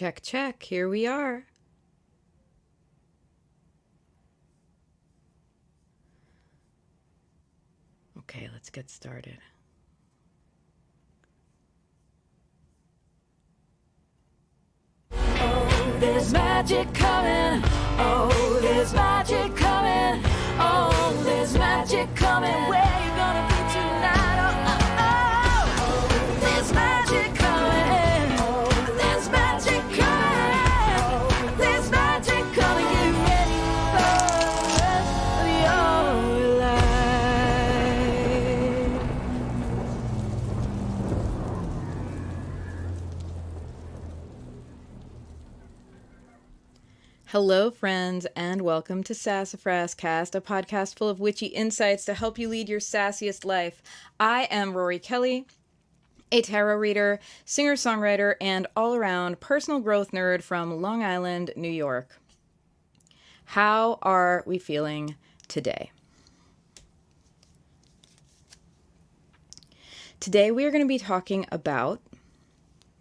Check, check. Here we are. Okay, let's get started. Oh, there's magic coming. Oh, there's magic coming. Oh, there's magic coming. Where you gonna be tonight? Oh, oh, oh. There's magic coming. Oh, there's magic coming. Oh, there's magic coming. Get ready for the rest of your life. Hello, friends, and welcome to SassafrasCast, a podcast full of witchy insights to help you lead your sassiest life. I am Rorie Kelly, a tarot reader, singer-songwriter, and all-around personal growth nerd from Long Island, New York. How are we feeling today? Today we are going to be talking about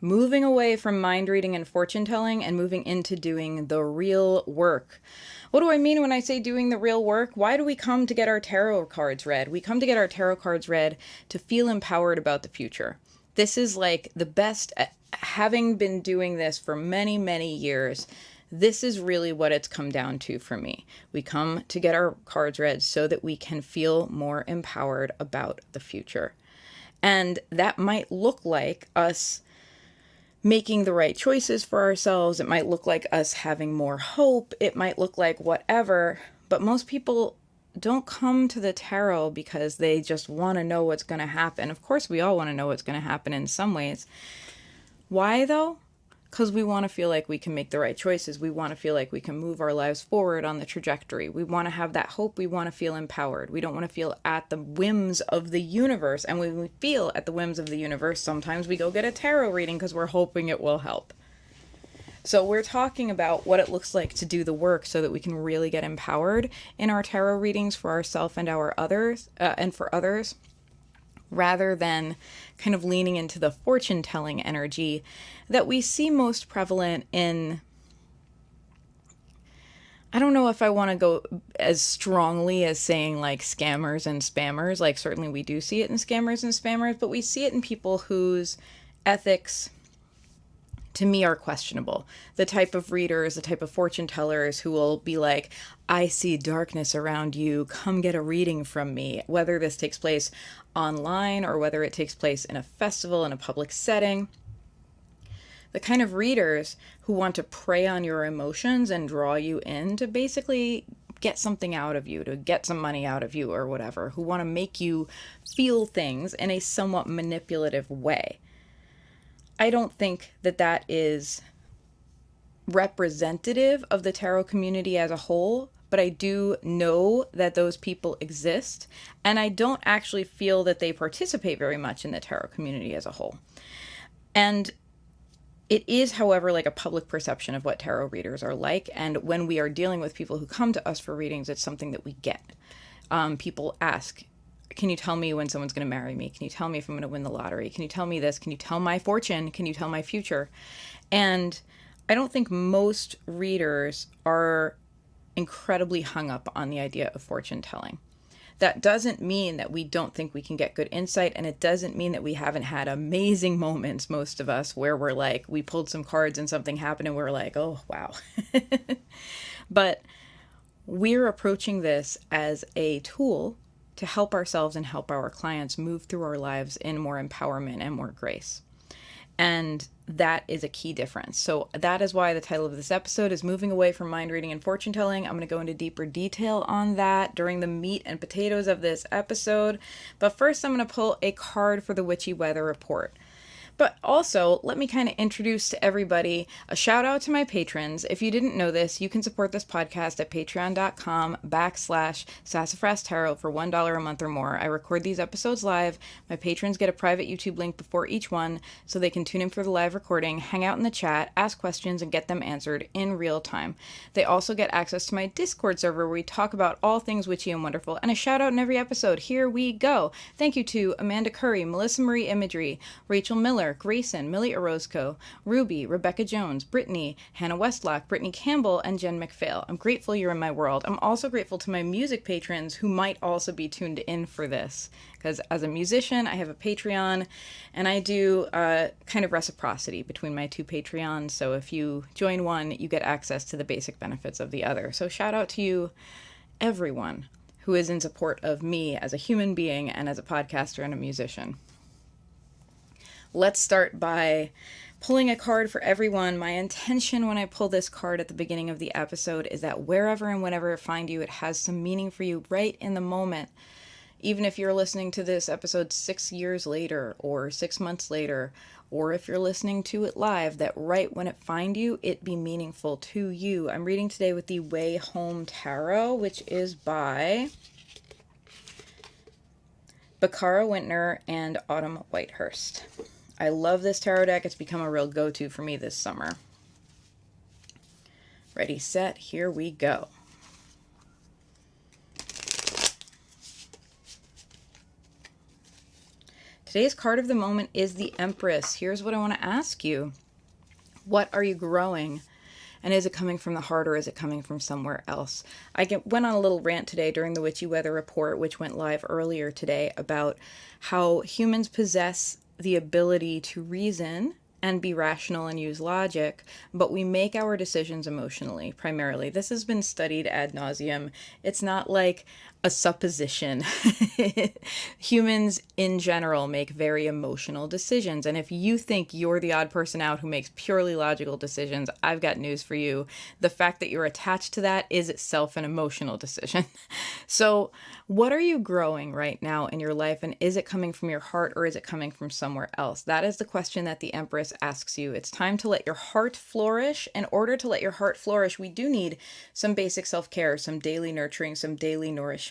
moving away from mind reading and fortune telling and moving into doing the real work. What do I mean when I say doing the real work? Why do we come to get our tarot cards read? We come to get our tarot cards read to feel empowered about the future. This is like the best, having been doing this for many, many years, this is really what it's come down to for me. We come to get our cards read so that we can feel more empowered about the future. And that might look like us making the right choices for ourselves. It might look like us having more hope. It might look like whatever. But most people don't come to the tarot because they just want to know what's going to happen. Of course, we all want to know what's going to happen in some ways. Why, though? Because we want to feel like we can make the right choices. We want to feel like we can move our lives forward on the trajectory. We want to have that hope. We want to feel empowered. We don't want to feel at the whims of the universe. And when we feel at the whims of the universe, sometimes we go get a tarot reading because we're hoping it will help. So we're talking about what it looks like to do the work so that we can really get empowered in our tarot readings for ourselves and our others, and for others, rather than kind of leaning into the fortune-telling energy that we see most prevalent in, I don't know if I want to go as strongly as saying like scammers and spammers. Like certainly we do see it in scammers and spammers, but we see it in people whose ethics to me are questionable. The type of readers, the type of fortune tellers who will be like, I see darkness around you, come get a reading from me, whether this takes place online or whether it takes place in a festival, in a public setting. The kind of readers who want to prey on your emotions and draw you in to basically get something out of you, to get some money out of you or whatever, who want to make you feel things in a somewhat manipulative way. I don't think that that is representative of the tarot community as a whole, but I do know that those people exist, and I don't actually feel that they participate very much in the tarot community as a whole. And it is, however, like a public perception of what tarot readers are like, and when we are dealing with people who come to us for readings, it's something that we get. People ask, can you tell me when someone's going to marry me? Can you tell me if I'm going to win the lottery? Can you tell me this? Can you tell my fortune? Can you tell my future? And I don't think most readers are incredibly hung up on the idea of fortune telling. That doesn't mean that we don't think we can get good insight, and it doesn't mean that we haven't had amazing moments, most of us, where we're like, we pulled some cards and something happened and we're like, oh, wow. But we're approaching this as a tool to help ourselves and help our clients move through our lives in more empowerment and more grace. And that is a key difference. So that is why the title of this episode is Moving Away from Mind Reading and Fortune Telling. I'm going to go into deeper detail on that during the meat and potatoes of this episode. But first, I'm going to pull a card for the Witchy Weather Report. But also, let me kind of introduce to everybody a shout out to my patrons. If you didn't know this, you can support this podcast at patreon.com/Sassafras Tarot for $1 a month or more. I record these episodes live. My patrons get a private YouTube link before each one so they can tune in for the live recording, hang out in the chat, ask questions, and get them answered in real time. They also get access to my Discord server where we talk about all things witchy and wonderful, and a shout out in every episode. Here we go. Thank you to Amanda Curry, Melissa Marie Imagery, Rachel Miller, Chandler, Grayson, Millie Orozco, Ruby, Rebecca Jones, Brittany, Hannah Westlock, Brittany Campbell, and Jen McPhail. I'm grateful you're in my world. I'm also grateful to my music patrons who might also be tuned in for this, because as a musician, I have a Patreon, and I do kind of reciprocity between my two Patreons. So if you join one, you get access to the basic benefits of the other. So shout out to you, everyone who is in support of me as a human being and as a podcaster and a musician. Let's start by pulling a card for everyone. My intention when I pull this card at the beginning of the episode is that wherever and whenever I find you, it has some meaning for you right in the moment. Even if you're listening to this episode 6 years later or 6 months later, or if you're listening to it live, that right when it find you, it be meaningful to you. I'm reading today with the Way Home Tarot, which is by Bakara Wintner and Autumn Whitehurst. I love this tarot deck. It's become a real go-to for me this summer. Ready, set, here we go. Today's card of the moment is the Empress. Here's what I want to ask you. What are you growing? And is it coming from the heart or is it coming from somewhere else? Went on a little rant today during the Witchy Weather Report, which went live earlier today, about how humans possess the ability to reason and be rational and use logic, but we make our decisions emotionally, primarily. This has been studied ad nauseum. It's not like a supposition. Humans in general make very emotional decisions. And if you think you're the odd person out who makes purely logical decisions, I've got news for you. The fact that you're attached to that is itself an emotional decision. So what are you growing right now in your life? And is it coming from your heart or is it coming from somewhere else? That is the question that the Empress asks you. It's time to let your heart flourish. In order to let your heart flourish, we do need some basic self-care, some daily nurturing, some daily nourishment.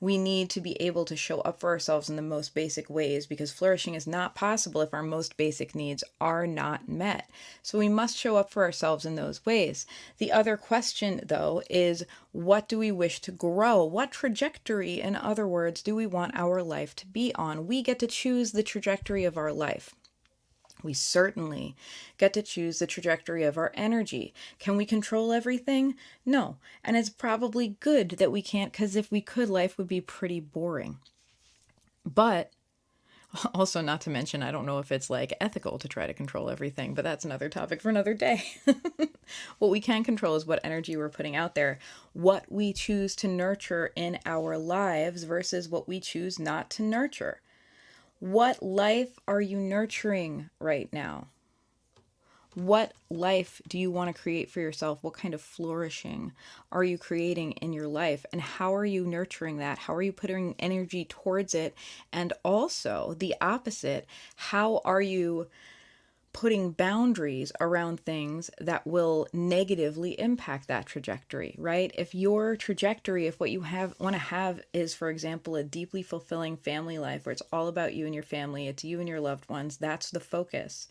We need to be able to show up for ourselves in the most basic ways, because flourishing is not possible if our most basic needs are not met. So we must show up for ourselves in those ways. The other question, though, is what do we wish to grow? What trajectory, in other words, do we want our life to be on? We get to choose the trajectory of our life. We certainly get to choose the trajectory of our energy. Can we control everything? No. And it's probably good that we can't, because if we could, life would be pretty boring. But also, not to mention, I don't know if it's like ethical to try to control everything, but that's another topic for another day. What we can control is what energy we're putting out there, what we choose to nurture in our lives versus what we choose not to nurture. What life are you nurturing right now? What life do you want to create for yourself? What kind of flourishing are you creating in your life? And how are you nurturing that? How are you putting energy towards it? And also the opposite, how are you putting boundaries around things that will negatively impact that trajectory, right? If your trajectory, if what you want to have is, for example, a deeply fulfilling family life where it's all about you and your family, it's you and your loved ones, that's the focus.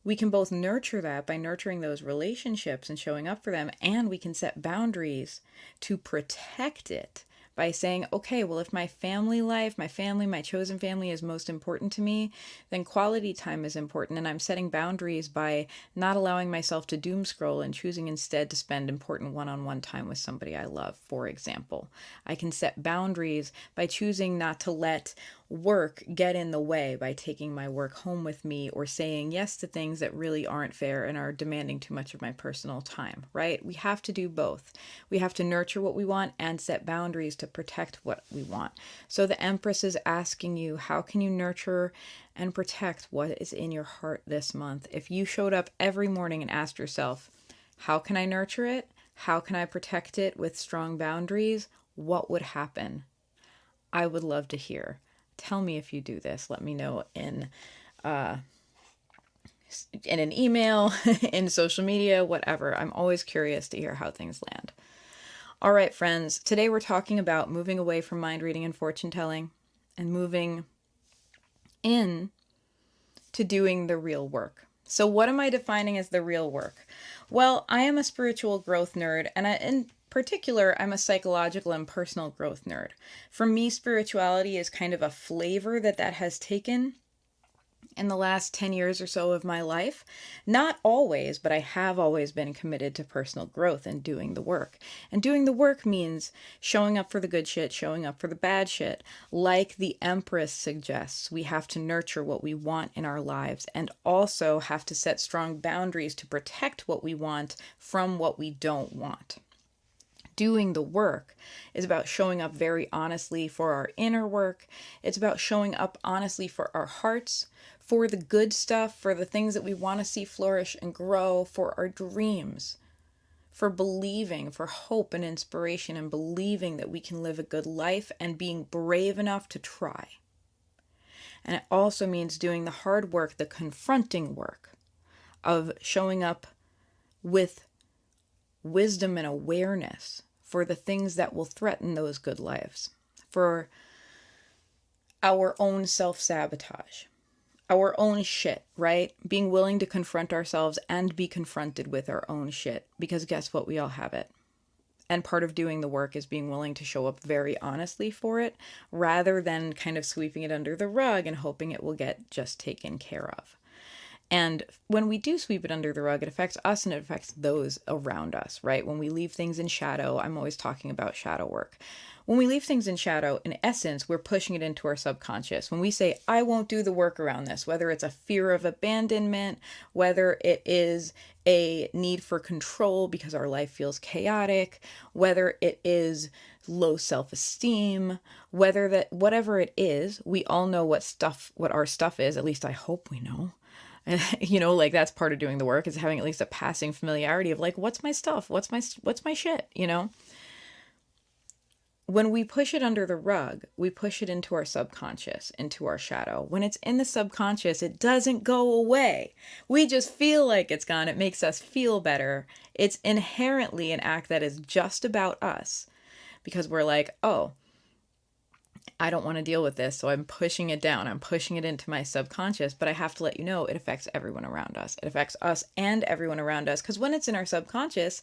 We can both nurture that by nurturing those relationships and showing up for them, and we can set boundaries to protect it by saying, okay, well, if my family life, my chosen family is most important to me, then quality time is important. And I'm setting boundaries by not allowing myself to doom scroll and choosing instead to spend important one-on-one time with somebody I love, for example. I can set boundaries by choosing not to let work get in the way by taking my work home with me or saying yes to things that really aren't fair and are demanding too much of my personal time, right? We have to do both. We have to nurture what we want and set boundaries to protect what we want. So the Empress is asking you, how can you nurture and protect what is in your heart this month? If you showed up every morning and asked yourself, how can I nurture it? How can I protect it with strong boundaries? What would happen? I would love to hear. Tell me if you do this. Let me know in an email, in social media, whatever. I'm always curious to hear how things land. All right, friends. Today we're talking about moving away from mind reading and fortune telling and moving in to doing the real work. So what am I defining as the real work? Well, I am a spiritual growth nerd, and in particular, I'm a psychological and personal growth nerd. For me, spirituality is kind of a flavor that has taken. in the last 10 years or so of my life. Not always, but I have always been committed to personal growth and doing the work. And doing the work means showing up for the good shit, showing up for the bad shit. Like the Empress suggests, we have to nurture what we want in our lives and also have to set strong boundaries to protect what we want from what we don't want. Doing the work is about showing up very honestly for our inner work. It's about showing up honestly for our hearts, for the good stuff, for the things that we want to see flourish and grow, for our dreams, for believing, for hope and inspiration, and believing that we can live a good life and being brave enough to try. And it also means doing the hard work, the confronting work of showing up with wisdom and awareness for the things that will threaten those good lives, for our own self-sabotage, our own shit, right? Being willing to confront ourselves and be confronted with our own shit, because guess what? We all have it. And part of doing the work is being willing to show up very honestly for it, rather than kind of sweeping it under the rug and hoping it will get just taken care of. And when we do sweep it under the rug, it affects us and it affects those around us, right? When we leave things in shadow, I'm always talking about shadow work. When we leave things in shadow, in essence, we're pushing it into our subconscious. When we say, I won't do the work around this, whether it's a fear of abandonment, whether it is a need for control because our life feels chaotic, whether it is low self-esteem, whatever it is, we all know what our stuff is. At least I hope we know. Like that's part of doing the work, is having at least a passing familiarity of like, what's my stuff? What's my shit? When we push it under the rug, we push it into our subconscious, into our shadow. When it's in the subconscious, it doesn't go away. We just feel like it's gone. It makes us feel better. It's inherently an act that is just about us, because we're like, oh, I don't want to deal with this, so I'm pushing it down. I'm pushing it into my subconscious, but I have to let you know it affects everyone around us. It affects us and everyone around us, because when it's in our subconscious,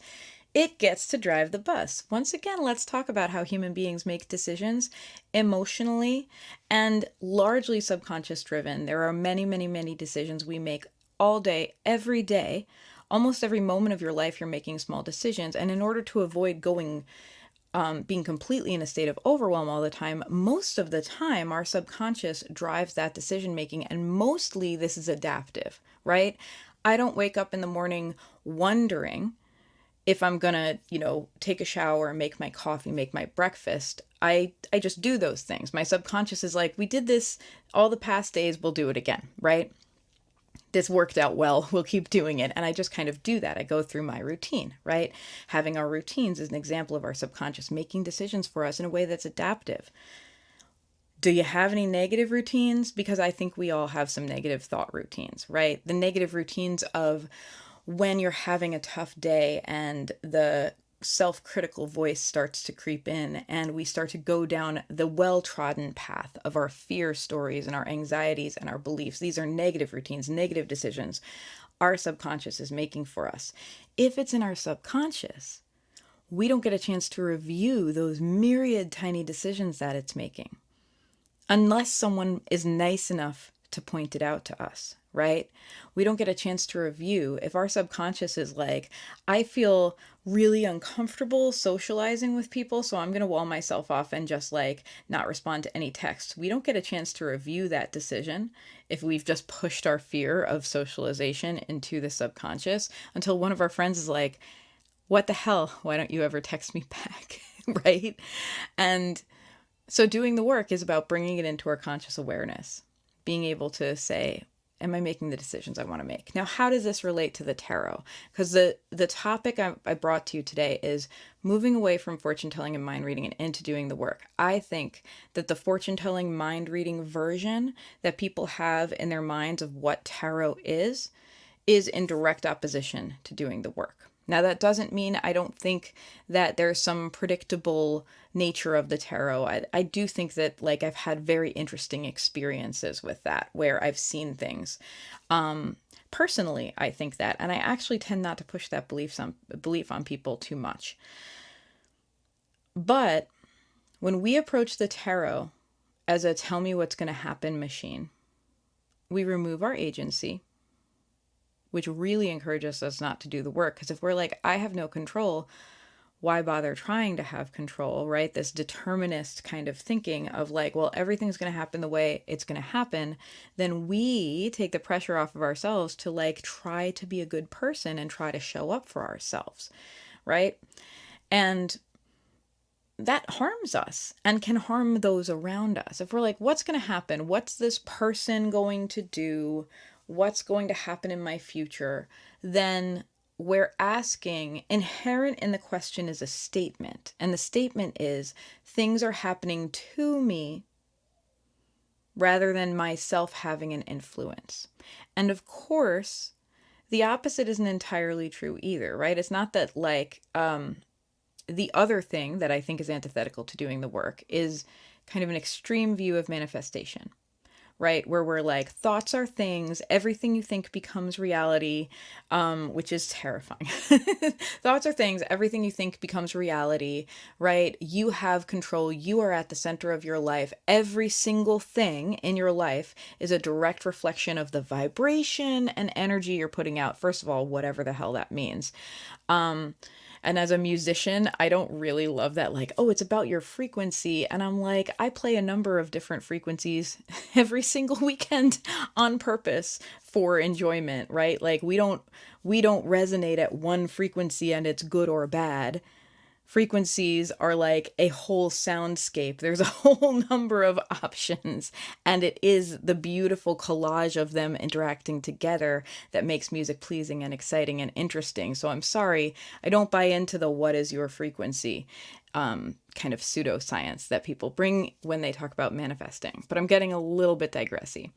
it gets to drive the bus. Once again, let's talk about how human beings make decisions emotionally and largely subconscious driven. There are many, many, many decisions we make all day, every day. Almost every moment of your life, you're making small decisions. And in order to avoid being completely in a state of overwhelm all the time, most of the time our subconscious drives that decision making, and mostly this is adaptive, right? I don't wake up in the morning wondering if I'm gonna, take a shower, make my coffee, make my breakfast. I just do those things. My subconscious is like, we did this all the past days, we'll do it again, right? This worked out well, we'll keep doing it. And I just kind of do that. I go through my routine, right? Having our routines is an example of our subconscious making decisions for us in a way that's adaptive. Do you have any negative routines? Because I think we all have some negative thought routines, right? The negative routines of when you're having a tough day and the self-critical voice starts to creep in and we start to go down the well-trodden path of our fear stories and our anxieties and our beliefs. These are negative routines, negative decisions our subconscious is making for us. If it's in our subconscious, we don't get a chance to review those myriad tiny decisions that it's making unless someone is nice enough to point it out to us, right? We don't get a chance to review. If our subconscious is like, I feel really uncomfortable socializing with people, so I'm going to wall myself off and just like not respond to any text. We don't get a chance to review that decision if we've just pushed our fear of socialization into the subconscious until one of our friends is like, what the hell? Why don't you ever text me back? Right? And so doing the work is about bringing it into our conscious awareness, being able to say, am I making the decisions I want to make? Now, how does this relate to the tarot? Because the topic I brought to you today is moving away from fortune telling and mind reading and into doing the work. I think that the fortune telling mind reading version that people have in their minds of what tarot is in direct opposition to doing the work. Now, that doesn't mean I don't think that there's some predictable nature of the tarot. I do think that like I've had very interesting experiences with that where I've seen things. Personally, I think that, and I actually tend not to push that belief on people too much. But when we approach the tarot as a tell me what's going to happen machine, we remove our agency, which really encourages us not to do the work. Because if we're like, I have no control, why bother trying to have control, right? This determinist kind of thinking of like, well, everything's going to happen the way it's going to happen. Then we take the pressure off of ourselves to like try to be a good person and try to show up for ourselves, right? And that harms us and can harm those around us. If we're like, what's going to happen? What's this person going to do? What's going to happen in my future? Then we're asking, inherent in the question is a statement. And the statement is, things are happening to me rather than myself having an influence. And of course, the opposite isn't entirely true either, right? It's not that like, the other thing that I think is antithetical to doing the work is kind of an extreme view of manifestation, right? Where we're like, thoughts are things, everything you think becomes reality, which is terrifying. Thoughts are things, everything you think becomes reality, right? You have control. You are at the center of your life. Every single thing in your life is a direct reflection of the vibration and energy you're putting out. First of all, whatever the hell that means. And as a musician, I don't really love that, like, oh, it's about your frequency. And I'm like, I play a number of different frequencies every single weekend on purpose for enjoyment, right? Like we don't resonate at one frequency and it's good or bad. Frequencies are like a whole soundscape. There's a whole number of options, and it is the beautiful collage of them interacting together that makes music pleasing and exciting and interesting. So I'm sorry, I don't buy into the what is your frequency kind of pseudoscience that people bring when they talk about manifesting. But I'm getting a little bit digressy.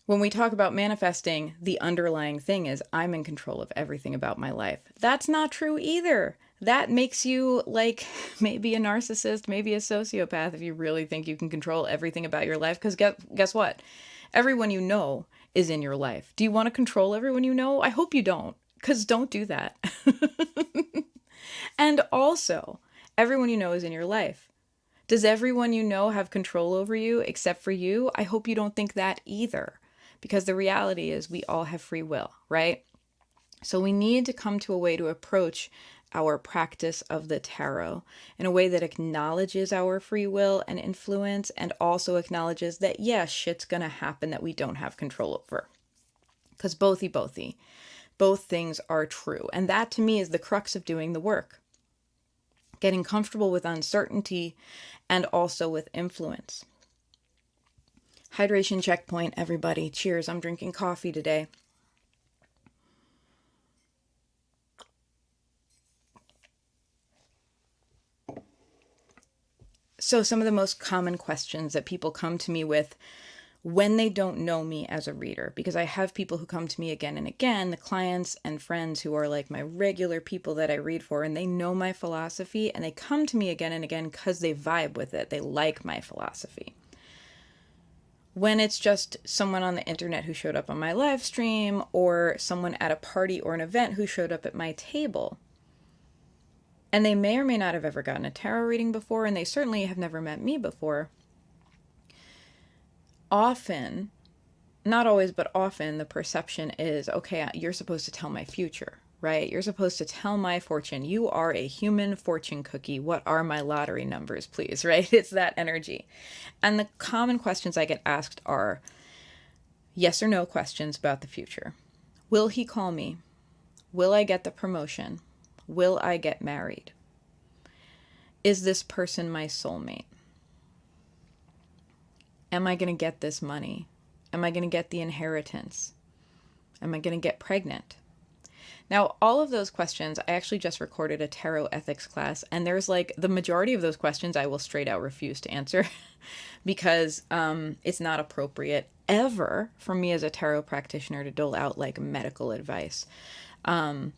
When we talk about manifesting, the underlying thing is I'm in control of everything about my life. That's not true either. That makes you like maybe a narcissist, maybe a sociopath if you really think you can control everything about your life. Because guess what? Everyone you know is in your life. Do you want to control everyone you know? I hope you don't, because don't do that. And also, everyone you know is in your life. Does everyone you know have control over you except for you? I hope you don't think that either. Because the reality is we all have free will, right? So we need to come to a way to approach our practice of the tarot in a way that acknowledges our free will and influence, and also acknowledges that, yeah, shit's gonna happen that we don't have control over. Because both things are true. And that to me is the crux of doing the work. Getting comfortable with uncertainty and also with influence. Hydration checkpoint, everybody. Cheers. I'm drinking coffee today. So some of the most common questions that people come to me with when they don't know me as a reader, because I have people who come to me again and again, the clients and friends who are like my regular people that I read for, and they know my philosophy, and they come to me again and again because they vibe with it. They like my philosophy. When it's just someone on the internet who showed up on my live stream, or someone at a party or an event who showed up at my table, and they may or may not have ever gotten a tarot reading before, and they certainly have never met me before, often, not always, but often, the perception is, okay, you're supposed to tell my future, right? You're supposed to tell my fortune. You are a human fortune cookie. What are my lottery numbers, please, right? It's that energy. And the common questions I get asked are yes or no questions about the future. Will he call me? Will I get the promotion? Will I get married? Is this person my soulmate? Am I going to get this money? Am I going to get the inheritance? Am I going to get pregnant? Now, all of those questions, I actually just recorded a tarot ethics class, and there's like the majority of those questions I will straight out refuse to answer because it's not appropriate ever for me as a tarot practitioner to dole out like medical advice. We're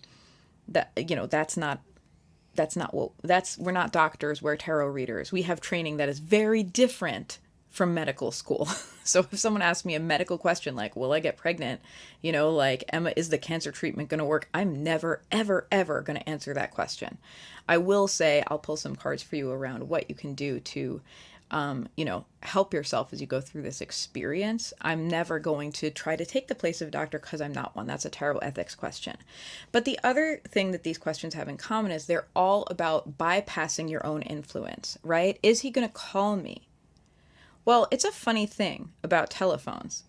not doctors, we're tarot readers. We have training that is very different from medical school. So if someone asks me a medical question like, will I get pregnant? Like, Emma, is the cancer treatment going to work? I'm never, ever, ever going to answer that question. I will say, I'll pull some cards for you around what you can do to help yourself as you go through this experience. I'm never going to try to take the place of a doctor because I'm not one. That's a tarot ethics question. But the other thing that these questions have in common is they're all about bypassing your own influence, right? Is he going to call me? Well, it's a funny thing about telephones.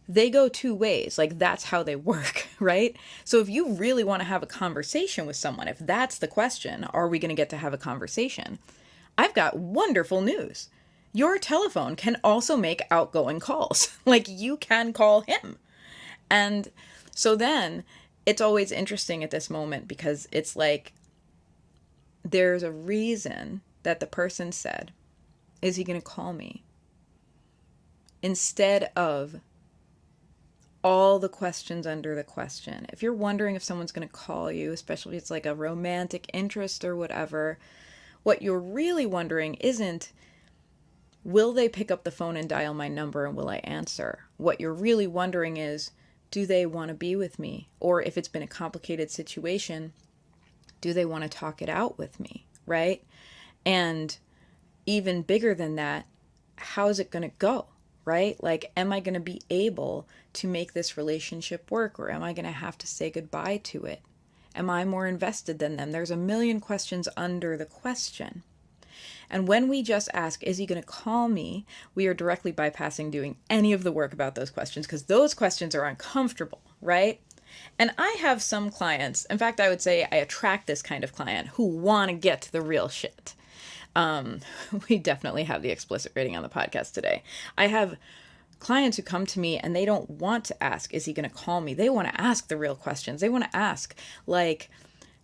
They go two ways. Like, that's how they work, right? So if you really want to have a conversation with someone, if that's the question, are we going to get to have a conversation? I've got wonderful news. Your telephone can also make outgoing calls. Like, you can call him. And so then it's always interesting at this moment because it's like there's a reason that the person said, is he going to call me? Instead of all the questions under the question. If you're wondering if someone's going to call you, especially if it's like a romantic interest or whatever, what you're really wondering isn't, will they pick up the phone and dial my number and will I answer? What you're really wondering is, do they want to be with me? Or if it's been a complicated situation, do they want to talk it out with me, right? And even bigger than that, how is it going to go, right? Like, am I going to be able to make this relationship work, or am I going to have to say goodbye to it? Am I more invested than them? There's a million questions under the question. And when we just ask, is he going to call me? We are directly bypassing doing any of the work about those questions because those questions are uncomfortable, right? And I have some clients, in fact, I would say I attract this kind of client who want to get to the real shit. We definitely have the explicit rating on the podcast today. I have clients who come to me and they don't want to ask, is he going to call me? They want to ask the real questions. They want to ask, like,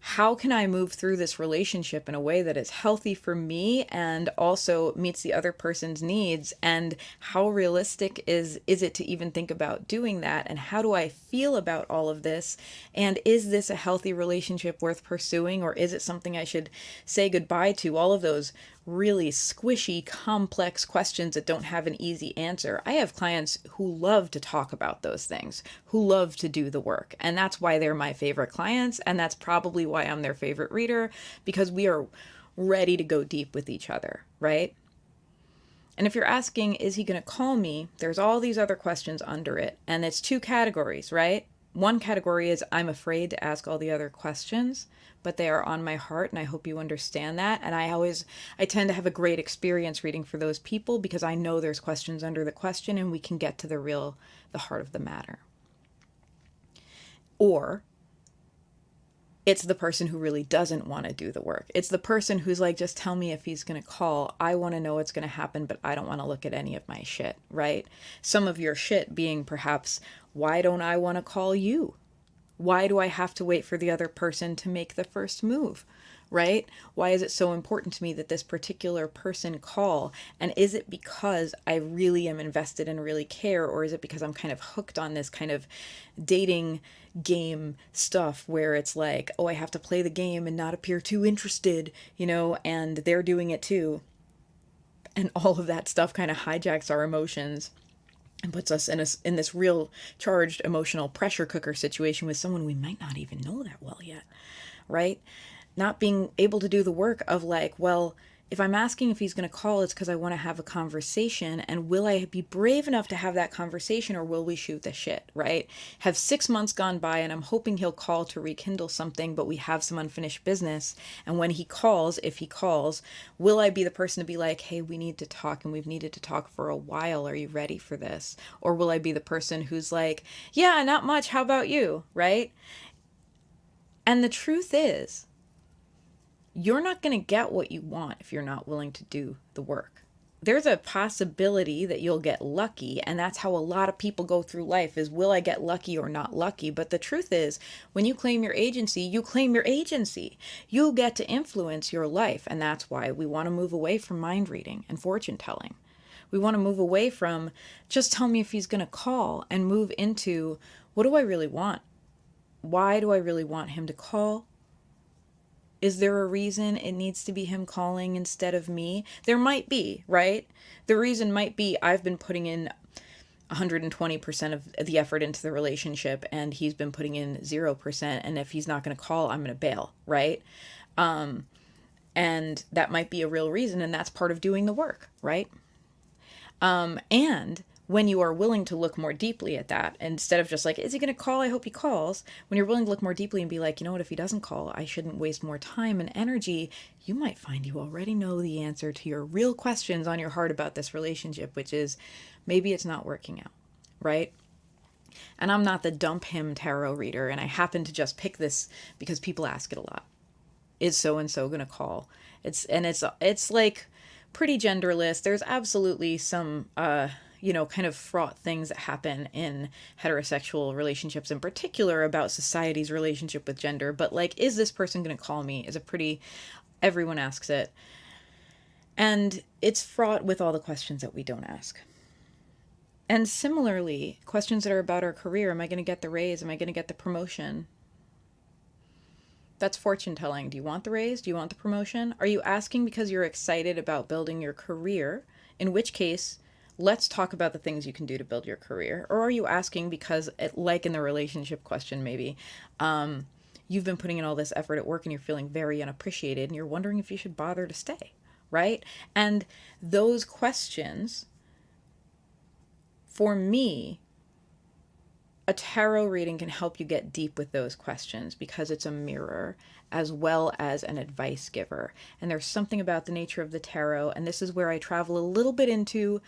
how can I move through this relationship in a way that is healthy for me and also meets the other person's needs? And how realistic is it to even think about doing that? And how do I feel about all of this? And is this a healthy relationship worth pursuing? Or is it something I should say goodbye to? All of those really squishy, complex questions that don't have an easy answer. I have clients who love to talk about those things, who love to do the work. And that's why they're my favorite clients. And that's probably why I'm their favorite reader, because we are ready to go deep with each other, right? And if you're asking, is he going to call me? There's all these other questions under it. And it's two categories, right? One category is I'm afraid to ask all the other questions, but they are on my heart, and I hope you understand that. And I tend to have a great experience reading for those people because I know there's questions under the question and we can get to the heart of the matter. Or it's the person who really doesn't want to do the work. It's the person who's like, just tell me if he's going to call. I want to know what's going to happen, but I don't want to look at any of my shit, right? Some of your shit being perhaps, why don't I want to call you? Why do I have to wait for the other person to make the first move, right? Why is it so important to me that this particular person call? And is it because I really am invested and really care? Or is it because I'm kind of hooked on this kind of dating game stuff where it's like, oh, I have to play the game and not appear too interested, and they're doing it too. And all of that stuff kind of hijacks our emotions and puts us in this real charged emotional pressure cooker situation with someone we might not even know that well yet, right? Not being able to do the work of like, well, if I'm asking if he's going to call, it's because I want to have a conversation. And will I be brave enough to have that conversation, or will we shoot the shit, right? Have 6 months gone by and I'm hoping he'll call to rekindle something, but we have some unfinished business. And when he calls, if he calls, will I be the person to be like, hey, we need to talk and we've needed to talk for a while. Are you ready for this? Or will I be the person who's like, yeah, not much. How about you? Right? And the truth is, you're not going to get what you want if you're not willing to do the work. There's a possibility that you'll get lucky, and that's how a lot of people go through life is, will I get lucky or not lucky? But the truth is, when you claim your agency, you claim your agency. You get to influence your life, and that's why we want to move away from mind reading and fortune telling. We want to move away from just tell me if he's going to call and move into, what do I really want? Why do I really want him to call? Is there a reason it needs to be him calling instead of me? There might be, right? The reason might be I've been putting in 120% of the effort into the relationship and he's been putting in 0%. And if he's not going to call, I'm going to bail, right? And that might be a real reason, and that's part of doing the work, right? And when you are willing to look more deeply at that, instead of just like, is he going to call? I hope he calls. When you're willing to look more deeply and be like, you know what, if he doesn't call, I shouldn't waste more time and energy. You might find you already know the answer to your real questions on your heart about this relationship, which is maybe it's not working out, right? And I'm not the dump him tarot reader, and I happen to just pick this because people ask it a lot. Is so and so going to call? It's like pretty genderless. There's absolutely some kind of fraught things that happen in heterosexual relationships in particular about society's relationship with gender, but like, is this person going to call me is a pretty, everyone asks it. And it's fraught with all the questions that we don't ask. And similarly, questions that are about our career. Am I going to get the raise? Am I going to get the promotion? That's fortune telling. Do you want the raise? Do you want the promotion? Are you asking because you're excited about building your career? In which case, let's talk about the things you can do to build your career. Or are you asking because, like in the relationship question maybe, you've been putting in all this effort at work and you're feeling very unappreciated and you're wondering if you should bother to stay, right? And those questions, for me, a tarot reading can help you get deep with those questions because it's a mirror as well as an advice giver. And there's something about the nature of the tarot, and this is where I travel a little bit into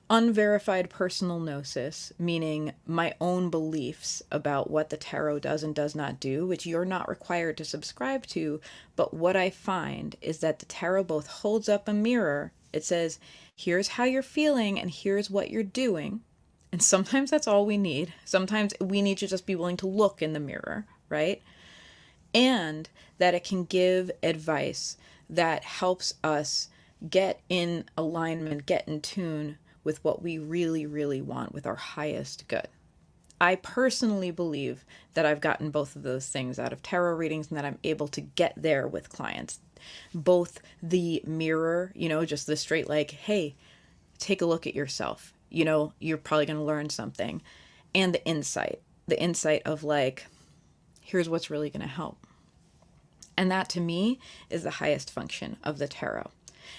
unverified personal gnosis, meaning my own beliefs about what the tarot does and does not do, which you're not required to subscribe to. But what I find is that the tarot both holds up a mirror. It says, here's how you're feeling and here's what you're doing. And sometimes that's all we need. Sometimes we need to just be willing to look in the mirror, right? And that it can give advice that helps us get in alignment, get in tune with what we really, really want, with our highest good. I personally believe that I've gotten both of those things out of tarot readings and that I'm able to get there with clients. Both the mirror, just the straight like, hey, take a look at yourself. You're probably going to learn something. And the insight of like, here's what's really going to help. And that to me is the highest function of the tarot.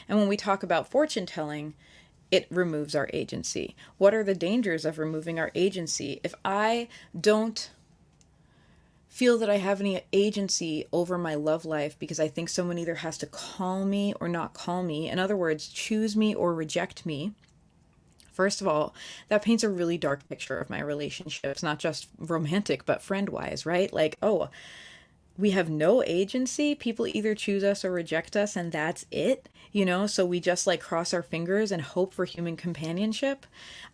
And when we talk about fortune telling, it removes our agency. What are the dangers of removing our agency? If I don't feel that I have any agency over my love life because I think someone either has to call me or not call me, in other words, choose me or reject me, first of all, that paints a really dark picture of my relationships, not just romantic, but friend-wise, right? Like, oh, we have no agency. People either choose us or reject us, and that's it, so we just like cross our fingers and hope for human companionship.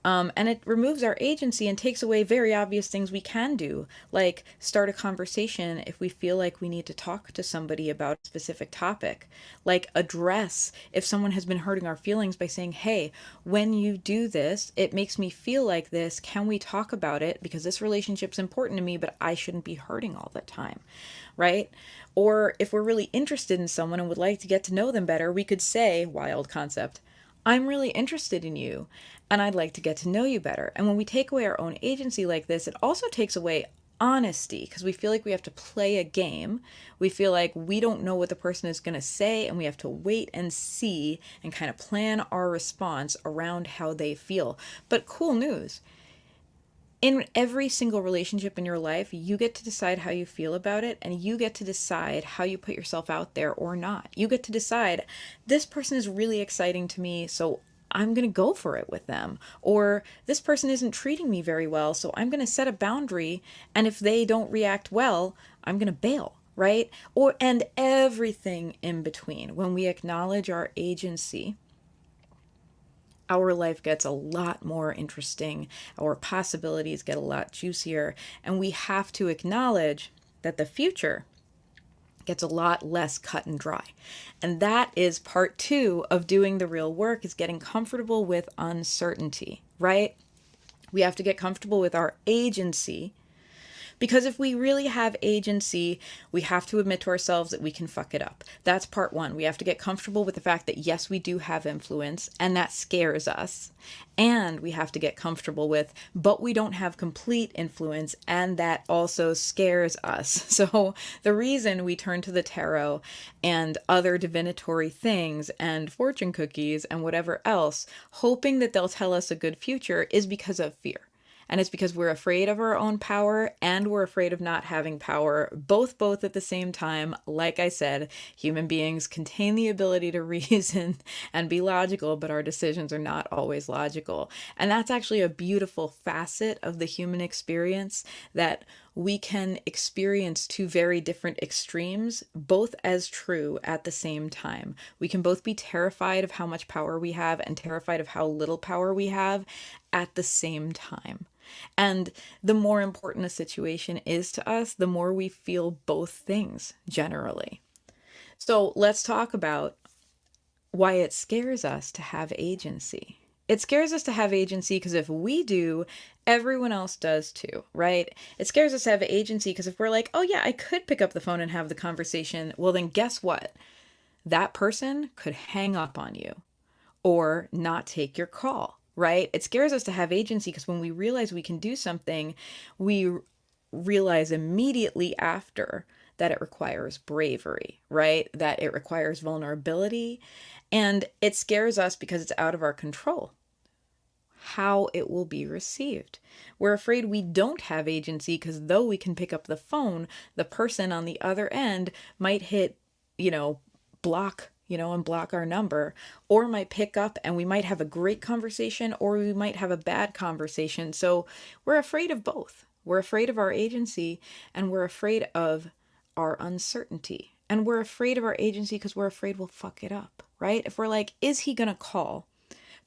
And it removes our agency and takes away very obvious things we can do, like start a conversation if we feel like we need to talk to somebody about a specific topic, like address if someone has been hurting our feelings by saying, hey, when you do this, it makes me feel like this. Can we talk about it? Because this relationship's important to me, but I shouldn't be hurting all the time. Right? Or if we're really interested in someone and would like to get to know them better, we could say, wild concept, I'm really interested in you and I'd like to get to know you better. And when we take away our own agency like this, it also takes away honesty because we feel like we have to play a game. We feel like we don't know what the person is going to say and we have to wait and see and kind of plan our response around how they feel. But cool news. In every single relationship in your life, you get to decide how you feel about it, and you get to decide how you put yourself out there or not. You get to decide, this person is really exciting to me, so I'm going to go for it with them. Or this person isn't treating me very well, so I'm going to set a boundary, and if they don't react well, I'm going to bail, right? And everything in between. When we acknowledge our agency, our life gets a lot more interesting, our possibilities get a lot juicier, and we have to acknowledge that the future gets a lot less cut and dry. And that is part 2 of doing the real work, is getting comfortable with uncertainty, right? We have to get comfortable with our agency Because if we really have agency, we have to admit to ourselves that we can fuck it up. That's part one. We have to get comfortable with the fact that yes, we do have influence, and that scares us. And we have to get comfortable with, but we don't have complete influence, and that also scares us. So the reason we turn to the tarot and other divinatory things and fortune cookies and whatever else, hoping that they'll tell us a good future, is because of fear. And it's because we're afraid of our own power and we're afraid of not having power, both at the same time. Like I said, human beings contain the ability to reason and be logical, but our decisions are not always logical. And that's actually a beautiful facet of the human experience, that we can experience two very different extremes, both as true at the same time. We can both be terrified of how much power we have and terrified of how little power we have at the same time. And the more important a situation is to us, the more we feel both things generally. So let's talk about why it scares us to have agency. It scares us to have agency because if we do, everyone else does too, right? It scares us to have agency because if we're like, oh yeah, I could pick up the phone and have the conversation, well then guess what? That person could hang up on you or not take your call. Right? It scares us to have agency because when we realize we can do something, we realize immediately after that it requires bravery, right? That it requires vulnerability. And it scares us because it's out of our control how it will be received. We're afraid we don't have agency because though we can pick up the phone, the person on the other end might hit, block and block our number, or might pick up and we might have a great conversation or we might have a bad conversation. So we're afraid of both. We're afraid of our agency and we're afraid of our uncertainty. And we're afraid of our agency because we're afraid we'll fuck it up, right? If we're like, is he going to call?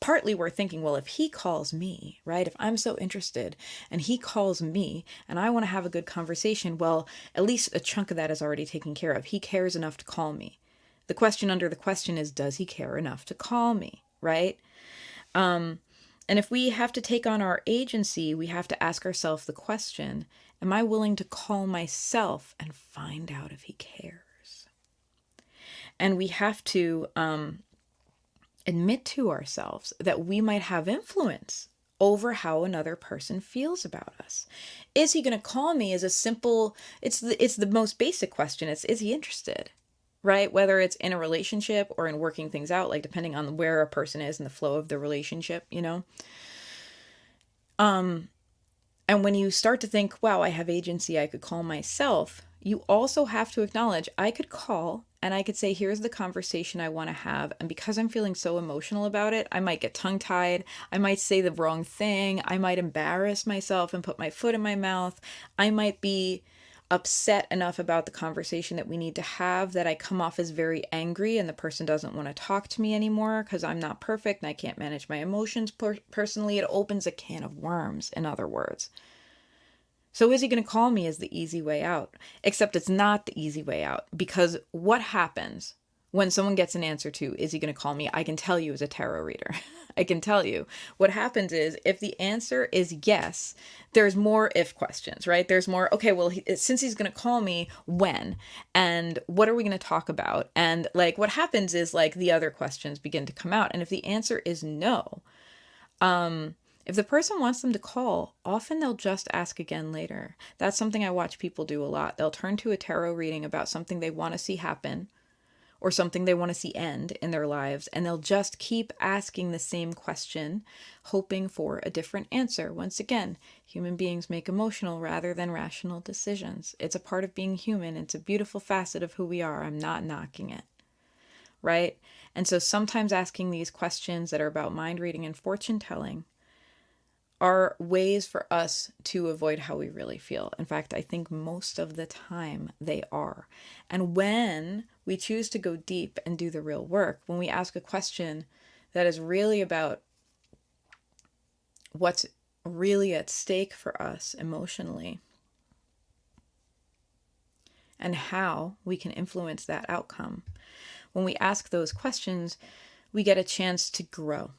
Partly we're thinking, well, if he calls me, right? If I'm so interested and he calls me and I want to have a good conversation, well, at least a chunk of that is already taken care of. He cares enough to call me. The question under the question is, does he care enough to call me, right? And if we have to take on our agency, we have to ask ourselves the question, am I willing to call myself and find out if he cares? And we have to admit to ourselves that we might have influence over how another person feels about us. Is he going to call me is a simple, it's the most basic question. Is he interested? Right? Whether it's in a relationship or in working things out, like depending on where a person is in the flow of the relationship, And when you start to think, wow, I have agency, I could call myself, you also have to acknowledge I could call and I could say, here's the conversation I want to have. And because I'm feeling so emotional about it, I might get tongue-tied. I might say the wrong thing. I might embarrass myself and put my foot in my mouth. I might be upset enough about the conversation that we need to have that I come off as very angry and the person doesn't want to talk to me anymore because I'm not perfect and I can't manage my emotions personally. It opens a can of worms, in other words. So is he going to call me is the easy way out? Except it's not the easy way out, because what happens when someone gets an answer to, is he going to call me? I can tell you as a tarot reader. I can tell you what happens is if the answer is yes, there's more if questions, right? There's more, okay, well, since he's going to call me, when? And what are we going to talk about? And like what happens is like the other questions begin to come out. And if the answer is no, if the person wants them to call, often they'll just ask again later. That's something I watch people do a lot. They'll turn to a tarot reading about something they want to see happen or something they want to see end in their lives, and they'll just keep asking the same question, hoping for a different answer. Once again, human beings make emotional rather than rational decisions. It's a part of being human. It's a beautiful facet of who we are. I'm not knocking it, right? And so sometimes asking these questions that are about mind reading and fortune telling are ways for us to avoid how we really feel. In fact, I think most of the time they are. And when we choose to go deep and do the real work, when we ask a question that is really about what's really at stake for us emotionally and how we can influence that outcome, when we ask those questions, we get a chance to grow.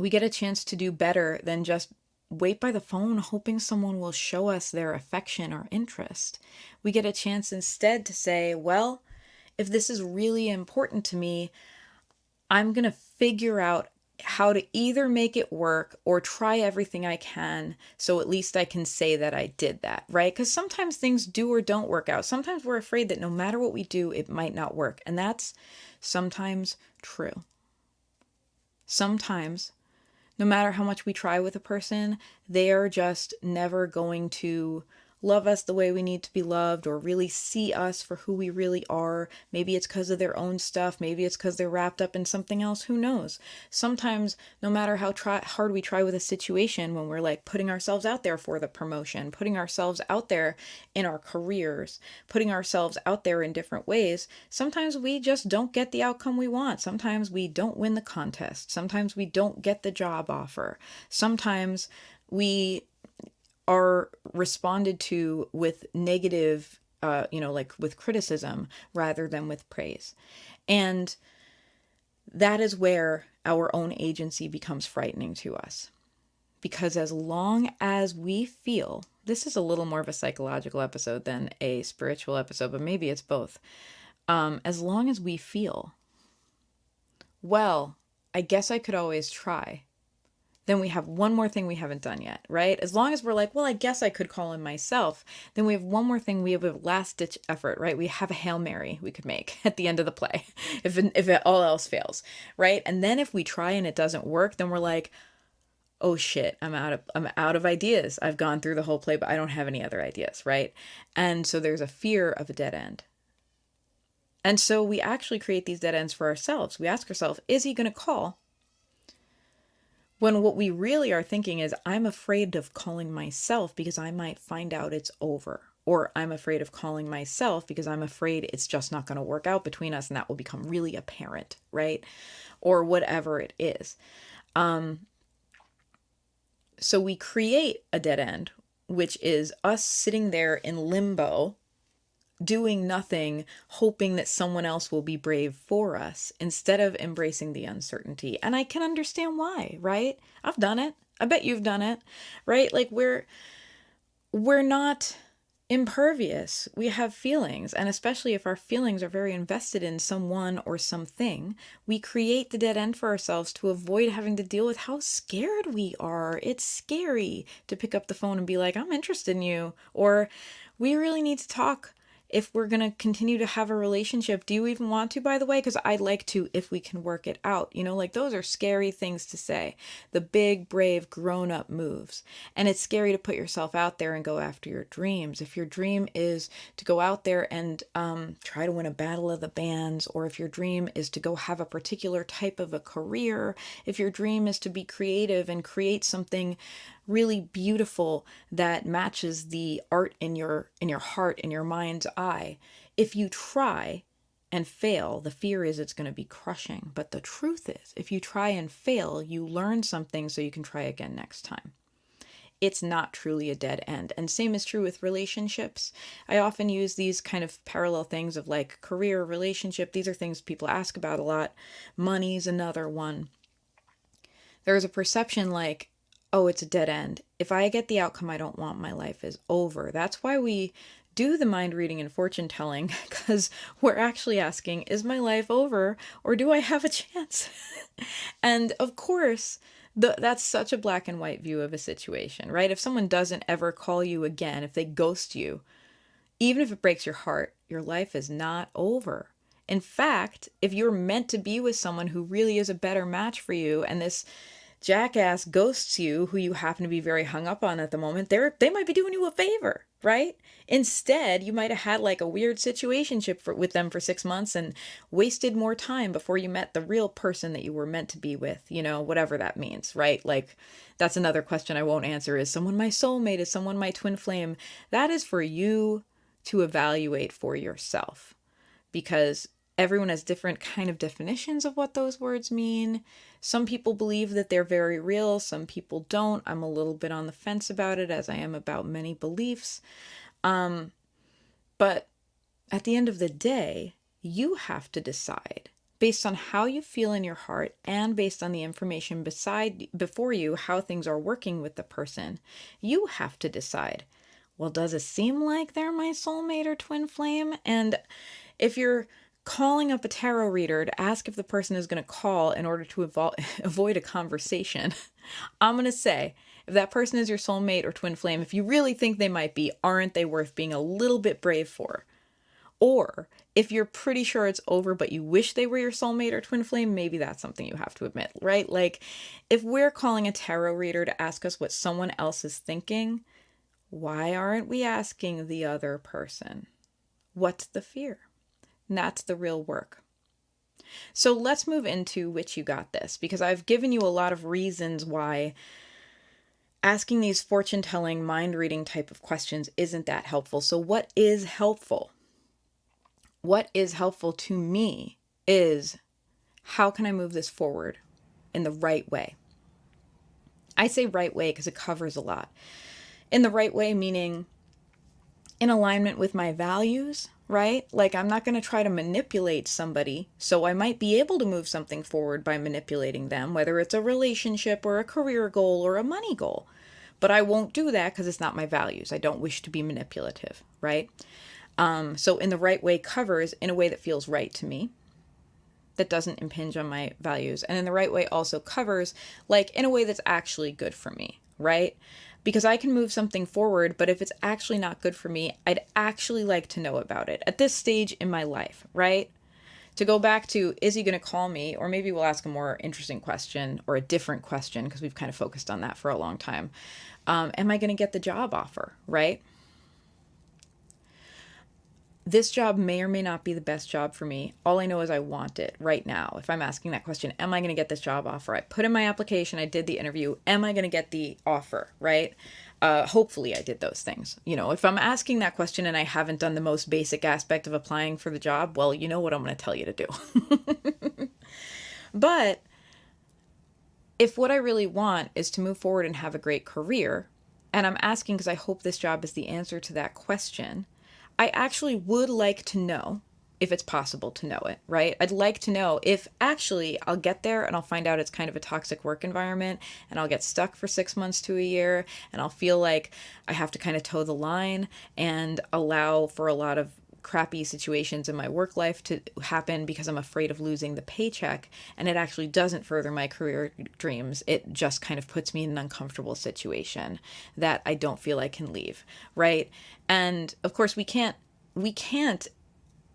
We get a chance to do better than just wait by the phone hoping someone will show us their affection or interest. We get a chance instead to say, well, if this is really important to me, I'm going to figure out how to either make it work or try everything I can so at least I can say that I did that, right? Because sometimes things do or don't work out. Sometimes we're afraid that no matter what we do, it might not work. And that's sometimes true. Sometimes, no matter how much we try with a person, they are just never going to love us the way we need to be loved or really see us for who we really are. Maybe it's because of their own stuff. Maybe it's because they're wrapped up in something else. Who knows? Sometimes, no matter how hard we try with a situation, when we're like putting ourselves out there for the promotion, putting ourselves out there in our careers, putting ourselves out there in different ways, sometimes we just don't get the outcome we want. Sometimes we don't win the contest. Sometimes we don't get the job offer. Sometimes we are responded to with negative, like with criticism rather than with praise. And that is where our own agency becomes frightening to us. Because as long as we feel, this is a little more of a psychological episode than a spiritual episode, but maybe it's both. As long as we feel, well, I guess I could always try, then we have one more thing we haven't done yet, right? As long as we're like, well, I guess I could call in myself, then we have one more thing. We have a last ditch effort, right? We have a Hail Mary we could make at the end of the play if it all else fails, right? And then if we try and it doesn't work, then we're like, oh shit, I'm out of ideas. I've gone through the whole play, but I don't have any other ideas, right? And so there's a fear of a dead end. And so we actually create these dead ends for ourselves. We ask ourselves, is he going to call? When what we really are thinking is, I'm afraid of calling myself because I might find out it's over. Or I'm afraid of calling myself because I'm afraid it's just not going to work out between us and that will become really apparent, right? Or whatever it is. So we create a dead end, which is us sitting there in limbo, doing nothing, hoping that someone else will be brave for us instead of embracing the uncertainty. And I can understand why, right? I've done it. I bet you've done it, right? Like we're not impervious. We have feelings. And especially if our feelings are very invested in someone or something, we create the dead end for ourselves to avoid having to deal with how scared we are. It's scary to pick up the phone and be like, I'm interested in you. Or we really need to talk if we're going to continue to have a relationship. Do you even want to, by the way? Because I'd like to if we can work it out. Like those are scary things to say. The big, brave, grown-up moves. And it's scary to put yourself out there and go after your dreams. If your dream is to go out there and try to win a battle of the bands, or if your dream is to go have a particular type of a career, if your dream is to be creative and create something really beautiful that matches the art in your heart, in your mind's eye. If you try and fail, the fear is it's going to be crushing. But the truth is, if you try and fail, you learn something so you can try again next time. It's not truly a dead end. And same is true with relationships. I often use these kind of parallel things of like career, relationship. These are things people ask about a lot. Money's another one. There's a perception like, oh, it's a dead end. If I get the outcome I don't want, my life is over. That's why we do the mind reading and fortune telling, because we're actually asking, is my life over or do I have a chance? And of course, that's such a black and white view of a situation, right? If someone doesn't ever call you again, if they ghost you, even if it breaks your heart, your life is not over. In fact, if you're meant to be with someone who really is a better match for you, and this jackass ghosts you, who you happen to be very hung up on at the moment, they might be doing you a favor, right? Instead, you might have had like a weird situationship with them for 6 months and wasted more time before you met the real person that you were meant to be with, whatever that means, right? Like, that's another question I won't answer. Is someone my soulmate? Is someone my twin flame? That is for you to evaluate for yourself, because everyone has different kind of definitions of what those words mean. Some people believe that they're very real. Some people don't. I'm a little bit on the fence about it, as I am about many beliefs. But at the end of the day, you have to decide, based on how you feel in your heart and based on the information before you, how things are working with the person, you have to decide, well, does it seem like they're my soulmate or twin flame? And if you're calling up a tarot reader to ask if the person is going to call in order to avoid a conversation, I'm going to say, if that person is your soulmate or twin flame, if you really think they might be, aren't they worth being a little bit brave for? Or if you're pretty sure it's over, but you wish they were your soulmate or twin flame, maybe that's something you have to admit, right? Like, if we're calling a tarot reader to ask us what someone else is thinking, why aren't we asking the other person? What's the fear? And that's the real work. So let's move into which you got this, because I've given you a lot of reasons why asking these fortune-telling, mind-reading type of questions isn't that helpful. So what is helpful? What is helpful to me is, how can I move this forward in the right way? I say right way because it covers a lot. In the right way, meaning in alignment with my values, right? Like, I'm not going to try to manipulate somebody. So I might be able to move something forward by manipulating them, whether it's a relationship or a career goal or a money goal. But I won't do that because it's not my values. I don't wish to be manipulative, right? So in the right way covers in a way that feels right to me, that doesn't impinge on my values. And in the right way also covers, like, in a way that's actually good for me, right? Because I can move something forward, but if it's actually not good for me, I'd actually like to know about it at this stage in my life, right? To go back to, is he going to call me? Or maybe we'll ask a more interesting question or a different question, because we've kind of focused on that for a long time. Am I going to get the job offer, right? This job may or may not be the best job for me. All I know is I want it right now. If I'm asking that question, am I going to get this job offer? I put in my application, I did the interview. Am I going to get the offer, right? Hopefully I did those things. You know, if I'm asking that question and I haven't done the most basic aspect of applying for the job, well, you know what I'm going to tell you to do. But if what I really want is to move forward and have a great career, and I'm asking because I hope this job is the answer to that question, I actually would like to know if it's possible to know it, right? I'd like to know if actually I'll get there and I'll find out it's kind of a toxic work environment and I'll get stuck for 6 months to a year and I'll feel like I have to kind of toe the line and allow for a lot of crappy situations in my work life to happen because I'm afraid of losing the paycheck, and it actually doesn't further my career dreams. It just kind of puts me in an uncomfortable situation that I don't feel I can leave, right? And of course we can't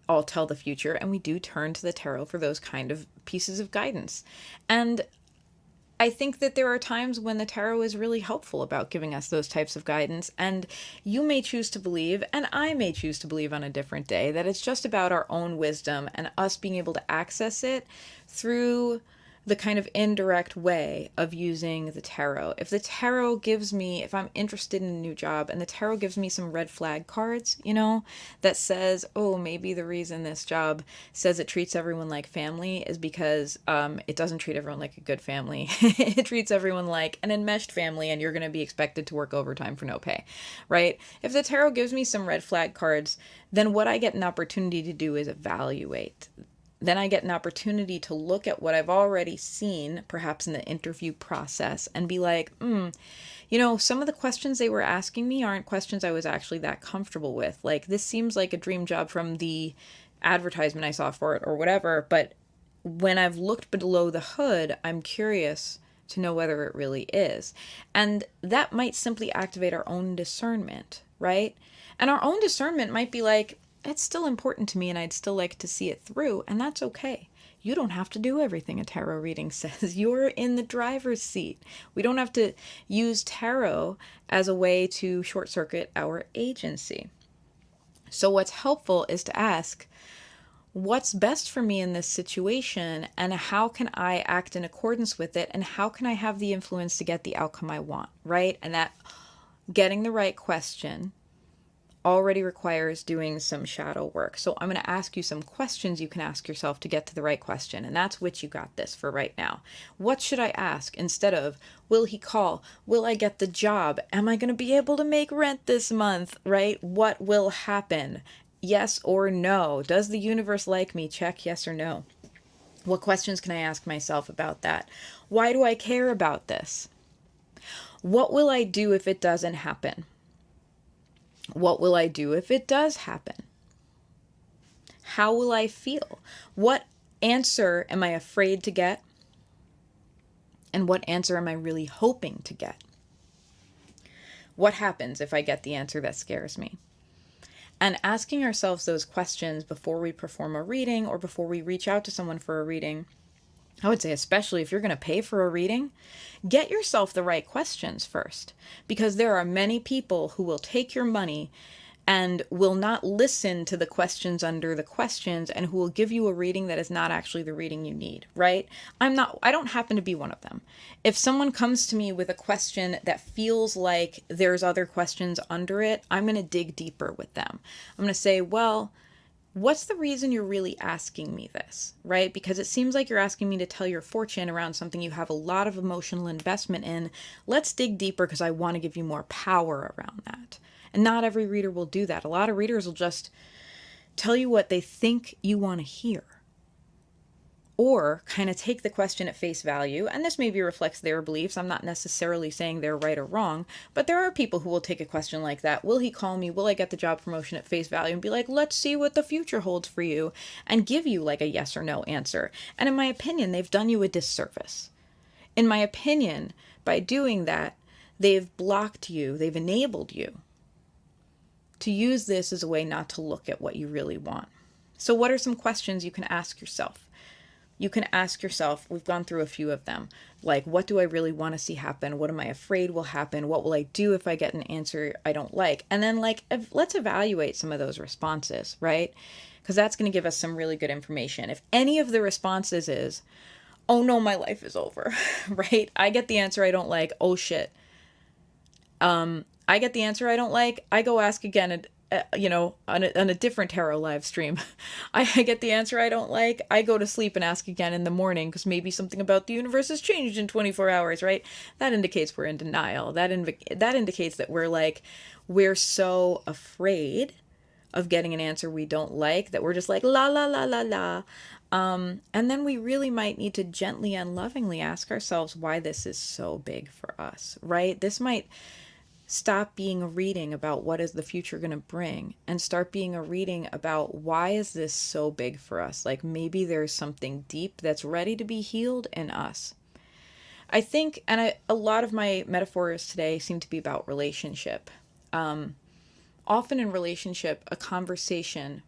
all tell the future, and we do turn to the tarot for those kind of pieces of guidance. And I think that there are times when the tarot is really helpful about giving us those types of guidance, and you may choose to believe, and I may choose to believe on a different day, that it's just about our own wisdom and us being able to access it through the kind of indirect way of using the tarot. If the tarot gives me, if I'm interested in a new job and the tarot gives me some red flag cards, you know, that says, oh, maybe the reason this job says it treats everyone like family is because it doesn't treat everyone like a good family. It treats everyone like an enmeshed family, and you're going to be expected to work overtime for no pay, right? If the tarot gives me some red flag cards, then what I get an opportunity to do is evaluate. Then I get an opportunity to look at what I've already seen, perhaps in the interview process, and be like, you know, some of the questions they were asking me aren't questions I was actually that comfortable with. Like, this seems like a dream job from the advertisement I saw for it or whatever, but when I've looked below the hood, I'm curious to know whether it really is. And that might simply activate our own discernment, right? And our own discernment might be like, it's still important to me and I'd still like to see it through, and that's okay. You don't have to do everything a tarot reading says. You're in the driver's seat. We don't have to use tarot as a way to short circuit our agency. So what's helpful is to ask, what's best for me in this situation, and how can I act in accordance with it, and how can I have the influence to get the outcome I want, right? And that getting the right question already requires doing some shadow work. So I'm going to ask you some questions you can ask yourself to get to the right question. And that's what you got this for right now. What should I ask instead of, will he call? Will I get the job? Am I going to be able to make rent this month? Right? What will happen? Yes or no? Does the universe like me? Check yes or no. What questions can I ask myself about that? Why do I care about this? What will I do if it doesn't happen? What will I do if it does happen? How will I feel? What answer am I afraid to get? And what answer am I really hoping to get? What happens if I get the answer that scares me? And asking ourselves those questions before we perform a reading or before we reach out to someone for a reading, I would say especially if you're going to pay for a reading, get yourself the right questions first, because there are many people who will take your money and will not listen to the questions under the questions, and who will give you a reading that is not actually the reading you need, right? I don't happen to be one of them. If someone comes to me with a question that feels like there's other questions under it, I'm going to dig deeper with them. I'm going to say, well, what's the reason you're really asking me this, right? Because it seems like you're asking me to tell your fortune around something you have a lot of emotional investment in. Let's dig deeper, because I want to give you more power around that. And not every reader will do that. A lot of readers will just tell you what they think you want to hear, or kind of take the question at face value. And this maybe reflects their beliefs. I'm not necessarily saying they're right or wrong, but there are people who will take a question like that. Will he call me? Will I get the job promotion at face value? And be like, let's see what the future holds for you, and give you like a yes or no answer. And in my opinion, they've done you a disservice. In my opinion, by doing that, they've blocked you, they've enabled you to use this as a way not to look at what you really want. So what are some questions you can ask yourself? You can ask yourself, we've gone through a few of them, like, what do I really want to see happen? What am I afraid will happen? What will I do if I get an answer I don't like? And then, like, let's evaluate some of those responses, right? Because that's going to give us some really good information. If any of the responses is, oh no, my life is over, right? I get the answer I don't like, oh shit. I get the answer I don't like, I go ask again, on a different tarot live stream. I get the answer I don't like, I go to sleep and ask again in the morning, because maybe something about the universe has changed in 24 hours, right? That indicates we're in denial. That indicates that we're so afraid of getting an answer we don't like that we're just like, la, la, la, la, la. And then we really might need to gently and lovingly ask ourselves why this is so big for us, right? This might stop being a reading about what is the future going to bring, and start being a reading about why is this so big for us? Like, maybe there's something deep that's ready to be healed in us. I think, and a lot of my metaphors today seem to be about relationship. Often in relationship, a conversation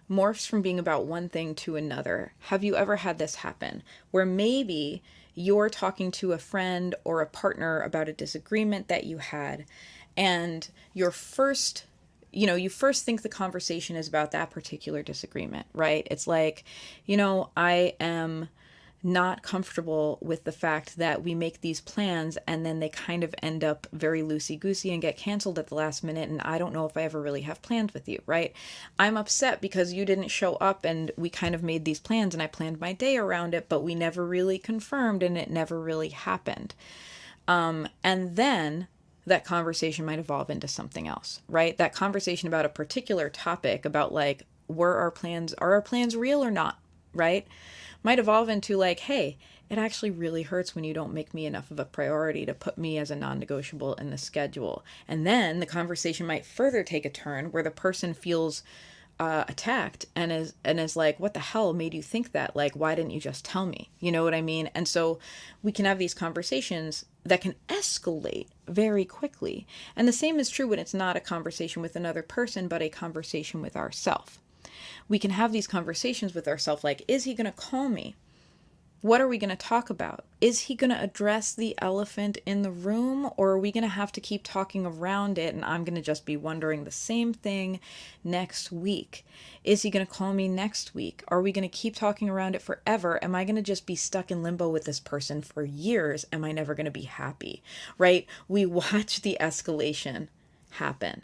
morphs from being about one thing to another. Have you ever had this happen, where maybe you're talking to a friend or a partner about a disagreement that you had, and you first think the conversation is about that particular disagreement, right? It's like, I am not comfortable with the fact that we make these plans and then they kind of end up very loosey-goosey and get canceled at the last minute, and I don't know if I ever really have plans with you, right? I'm upset because you didn't show up, and we kind of made these plans and I planned my day around it, but we never really confirmed and it never really happened. And then that conversation might evolve into something else, right? That conversation about a particular topic, about like, are our plans real or not, right? Might evolve into like, hey, it actually really hurts when you don't make me enough of a priority to put me as a non-negotiable in the schedule. And then the conversation might further take a turn where the person feels attacked and is like, what the hell made you think that? Like, why didn't you just tell me? You know what I mean? And so we can have these conversations that can escalate very quickly. And the same is true when it's not a conversation with another person, but a conversation with ourselves. We can have these conversations with ourselves like, is he going to call me? What are we going to talk about? Is he going to address the elephant in the room, or are we going to have to keep talking around it and I'm going to just be wondering the same thing next week? Is he going to call me next week? Are we going to keep talking around it forever? Am I going to just be stuck in limbo with this person for years? Am I never going to be happy? Right? We watch the escalation happen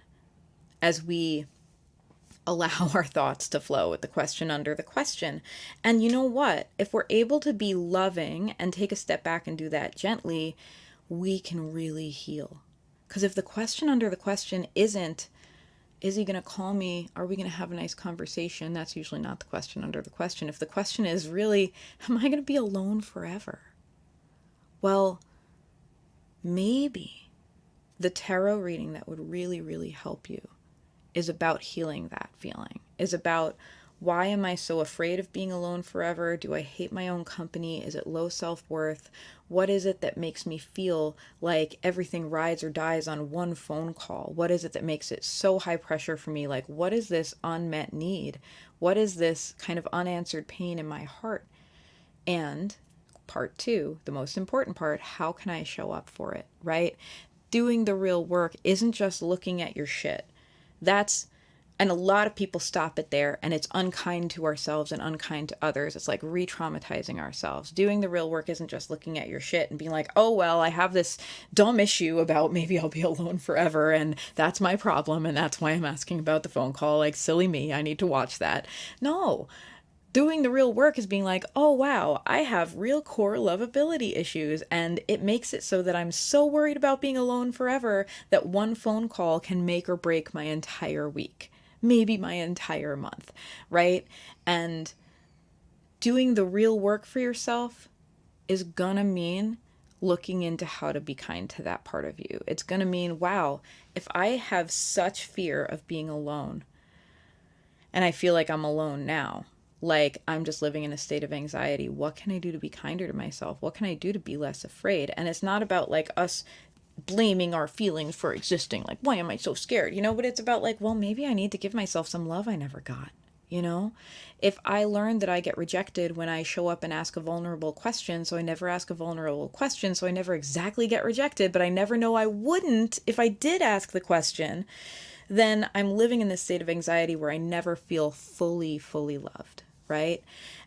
as we allow our thoughts to flow with the question under the question. And you know what? If we're able to be loving and take a step back and do that gently, we can really heal. Because if the question under the question isn't, Is he going to call me? Are we going to have a nice conversation? That's usually not the question under the question. If the question is really, am I going to be alone forever? Well, maybe the tarot reading that would really, really help you is about healing that feeling, is about, why am I so afraid of being alone forever? Do I hate my own company? Is it low self-worth? What is it that makes me feel like everything rides or dies on one phone call? What is it that makes it so high pressure for me? Like, what is this unmet need? What is this kind of unanswered pain in my heart? And part two, the most important part, how can I show up for it, right? Doing the real work isn't just looking at your shit. And a lot of people stop it there, and it's unkind to ourselves and unkind to others. It's like re-traumatizing ourselves. Doing the real work isn't just looking at your shit and being like, oh, well, I have this dumb issue about maybe I'll be alone forever, and that's my problem, and that's why I'm asking about the phone call. Like, silly me, I need to watch that. No. Doing the real work is being like, oh, wow, I have real core lovability issues, and it makes it so that I'm so worried about being alone forever that one phone call can make or break my entire week, maybe my entire month, right? And doing the real work for yourself is gonna mean looking into how to be kind to that part of you. It's gonna mean, wow, if I have such fear of being alone, and I feel like I'm alone now, like I'm just living in a state of anxiety, what can I do to be kinder to myself? What can I do to be less afraid? And it's not about like us blaming our feelings for existing, like, why am I so scared, but it's about like, well, maybe I need to give myself some love I never got. If I learn that I get rejected when I show up and ask a vulnerable question, so I never ask a vulnerable question, so I never exactly get rejected, but I never know I wouldn't if I did ask the question, then I'm living in this state of anxiety where I never feel fully loved, right?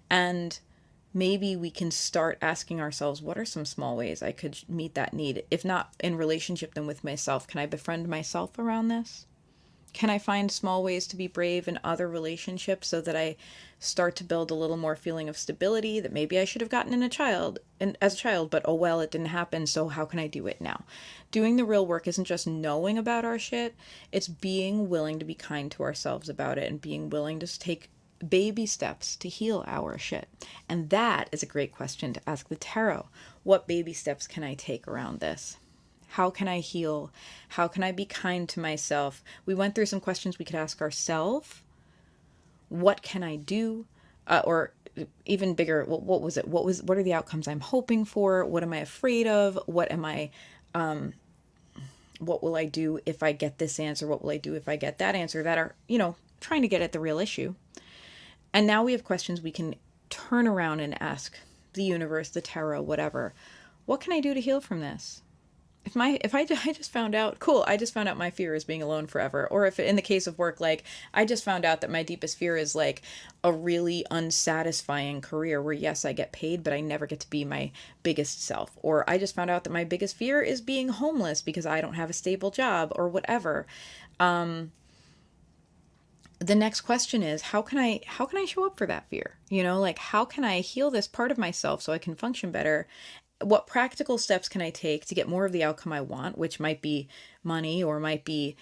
And maybe we can start asking ourselves, what are some small ways I could meet that need? If not in relationship, then with myself. Can I befriend myself around this? Can I find small ways to be brave in other relationships so that I start to build a little more feeling of stability that maybe I should have gotten as a child, but oh well, it didn't happen, so how can I do it now? Doing the real work isn't just knowing about our shit, it's being willing to be kind to ourselves about it and being willing to take baby steps to heal our shit. And that is a great question to ask the tarot. What baby steps can I take around this? How can I heal? How can I be kind to myself? We went through some questions we could ask ourselves. What can I do? Or even bigger, what was it? What are the outcomes I'm hoping for? What am I afraid of? What will I do if I get this answer? What will I do if I get that answer? That are, trying to get at the real issue. And now we have questions we can turn around and ask the universe, the tarot, whatever. What can I do to heal from this? I just found out, cool, I just found out my fear is being alone forever. Or if in the case of work, like I just found out that my deepest fear is like a really unsatisfying career where yes, I get paid, but I never get to be my biggest self. Or I just found out that my biggest fear is being homeless because I don't have a stable job or whatever. The next question is, how can I show up for that fear? Like how can I heal this part of myself so I can function better? What practical steps can I take to get more of the outcome I want, which might be money or might be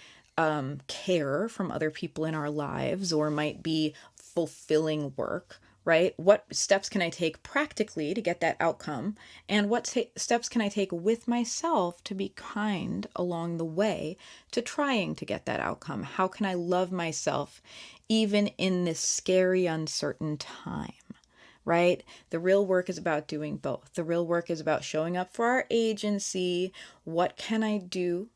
care from other people in our lives or might be fulfilling work, right? What steps can I take practically to get that outcome? And what steps can I take with myself to be kind along the way to trying to get that outcome? How can I love myself even in this scary, uncertain time? Right? The real work is about doing both. The real work is about showing up for our agency. What can I do?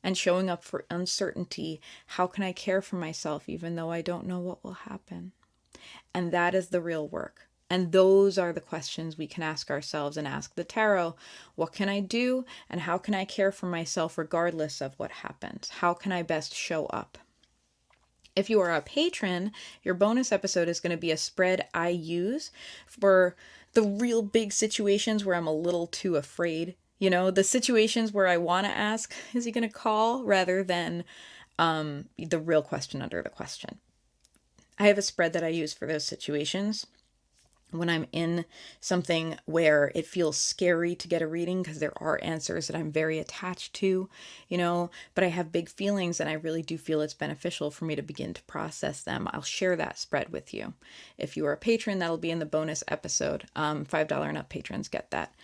And showing up for uncertainty. How can I care for myself even though I don't know what will happen? And that is the real work. And those are the questions we can ask ourselves and ask the tarot. What can I do? And how can I care for myself regardless of what happens? How can I best show up? If you are a patron, your bonus episode is going to be a spread I use for the real big situations where I'm a little too afraid. The situations where I want to ask, is he going to call, rather than the real question under the question. I have a spread that I use for those situations when I'm in something where it feels scary to get a reading because there are answers that I'm very attached to, but I have big feelings and I really do feel it's beneficial for me to begin to process them. I'll share that spread with you. If you are a patron, that'll be in the bonus episode. $5 and up patrons get that.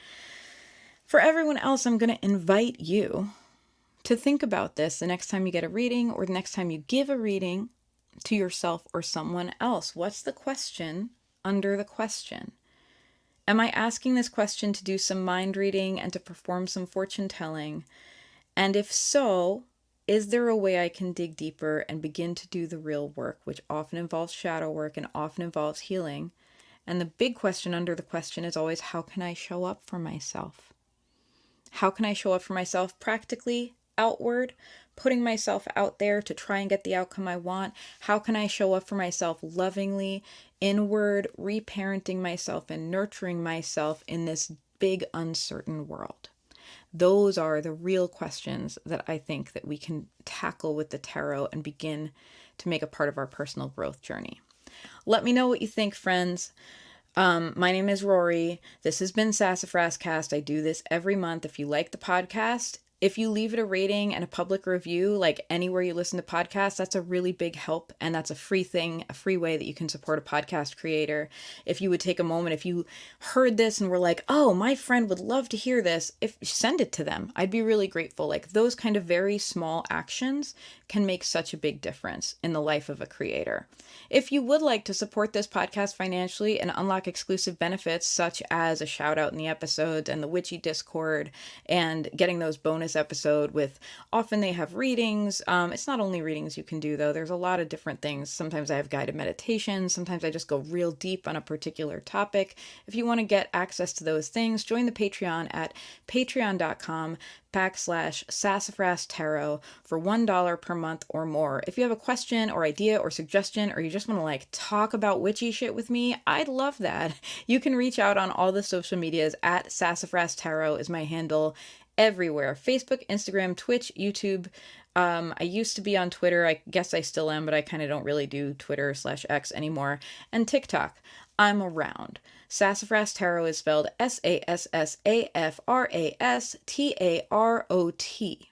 For everyone else, I'm going to invite you to think about this the next time you get a reading or the next time you give a reading to yourself or someone else. What's the question under the question? Am I asking this question to do some mind reading and to perform some fortune telling? And if so, is there a way I can dig deeper and begin to do the real work, which often involves shadow work and often involves healing? And the big question under the question is always, how can I show up for myself? How can I show up for myself practically, outward, putting myself out there to try and get the outcome I want? How can I show up for myself lovingly, inward, reparenting myself and nurturing myself in this big uncertain world? Those are the real questions that I think that we can tackle with the tarot and begin to make a part of our personal growth journey. Let me know what you think, friends. My name is Rorie. This has been SassafrasCast. I do this every month. If you like the podcast, if you leave it a rating and a public review, like anywhere you listen to podcasts, that's a really big help. And that's a free thing, a free way that you can support a podcast creator. If you would take a moment, if you heard this and were like, oh, my friend would love to hear this, send it to them. I'd be really grateful. Like those kind of very small actions can make such a big difference in the life of a creator. If you would like to support this podcast financially and unlock exclusive benefits such as a shout out in the episodes and the Witchy Discord and getting those bonus episode with, often they have readings. It's not only readings you can do though. There's a lot of different things. Sometimes I have guided meditations. Sometimes I just go real deep on a particular topic. If you want to get access to those things, join the Patreon at patreon.com/Sassafras Tarot for $1 per month or more. If you have a question or idea or suggestion, or you just want to like talk about witchy shit with me, I'd love that. You can reach out on all the social medias at Sassafras Tarot is my handle everywhere. Facebook, Instagram, Twitch, YouTube. I used to be on Twitter. I guess I still am, but I kind of don't really do Twitter/X anymore. And TikTok. I'm around. Sassafras Tarot is spelled SassafrasTarot.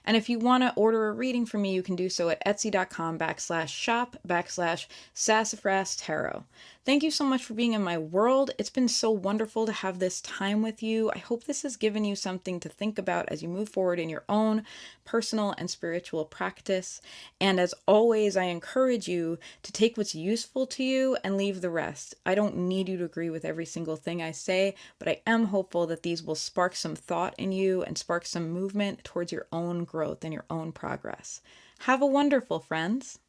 And if you want to order a reading from me, you can do so at etsy.com/shop/Sassafras Tarot. Thank you so much for being in my world. It's been so wonderful to have this time with you. I hope this has given you something to think about as you move forward in your own personal and spiritual practice. And as always, I encourage you to take what's useful to you and leave the rest. I don't need you to agree with every single thing I say, but I am hopeful that these will spark some thought in you and spark some movement towards your own growth and your own progress. Have a wonderful, friends.